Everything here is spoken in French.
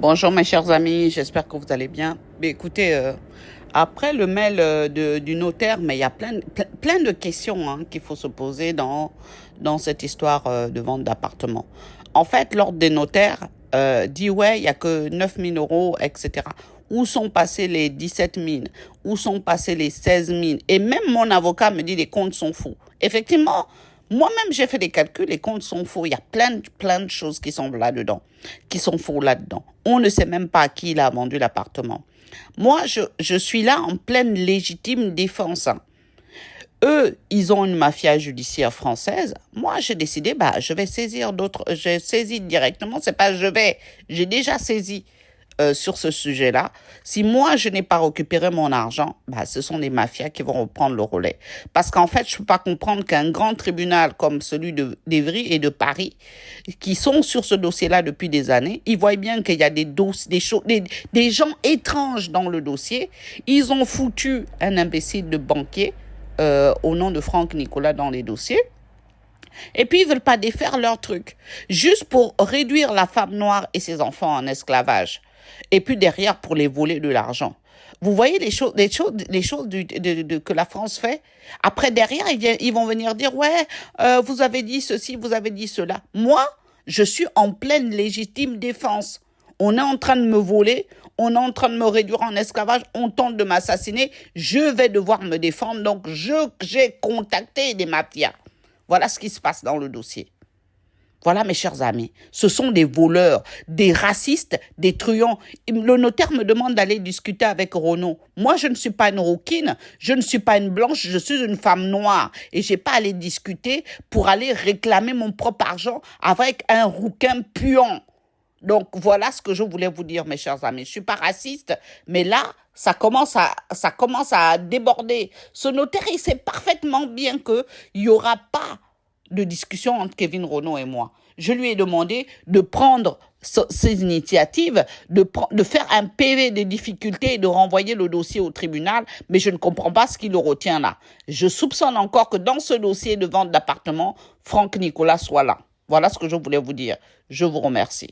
Bonjour mes chers amis, j'espère que vous allez bien. Mais écoutez, après le mail du notaire, mais il y a plein de questions qu'il faut se poser dans cette histoire de vente d'appartement. En fait, l'ordre des notaires dit ouais, il n'y a que 9 000 euros, etc. Où sont passés les 17 000? Où sont passés les 16 000? Et même mon avocat me dit les comptes sont faux. Effectivement, moi-même, j'ai fait des calculs, les comptes sont faux. Il y a plein de choses qui sont là-dedans, qui sont faux là-dedans. On ne sait même pas à qui il a vendu l'appartement. Moi, je suis là en pleine légitime défense. Eux, ils ont une mafia judiciaire française. Moi, j'ai décidé, je vais saisir d'autres. J'ai saisi directement. C'est pas je vais. J'ai déjà saisi sur ce sujet-là. Si moi, je n'ai pas récupéré mon argent, ce sont les mafias qui vont reprendre le relais. Parce qu'en fait, je peux pas comprendre qu'un grand tribunal comme celui d'Evry et de Paris, qui sont sur ce dossier-là depuis des années, ils voient bien qu'il y a des gens étranges dans le dossier. Ils ont foutu un imbécile de banquier au nom de Franck Nicolas dans les dossiers. Et puis, ils veulent pas défaire leur truc. Juste pour réduire la femme noire et ses enfants en esclavage. Et puis derrière, pour les voler de l'argent. Vous voyez les choses que la France fait. Après, derrière, ils vont venir dire, ouais, vous avez dit ceci, vous avez dit cela. Moi, je suis en pleine légitime défense. On est en train de me voler, on est en train de me réduire en esclavage, on tente de m'assassiner, je vais devoir me défendre, donc j'ai contacté des mafias. Voilà ce qui se passe dans le dossier. Voilà, mes chers amis, ce sont des voleurs, des racistes, des truands. Le notaire me demande d'aller discuter avec Renaud. Moi, je ne suis pas une rouquine, je ne suis pas une blanche, je suis une femme noire. Et je n'ai pas à aller discuter pour aller réclamer mon propre argent avec un rouquin puant. Donc, voilà ce que je voulais vous dire, mes chers amis. Je ne suis pas raciste, mais là, ça commence à déborder. Ce notaire, il sait parfaitement bien qu'il n'y aura pas de discussion entre Kevin Renaud et moi. Je lui ai demandé de prendre ces initiatives, de faire un PV des difficultés et de renvoyer le dossier au tribunal, mais je ne comprends pas ce qui le retient là. Je soupçonne encore que dans ce dossier de vente d'appartement, Franck Nicolas soit là. Voilà ce que je voulais vous dire. Je vous remercie.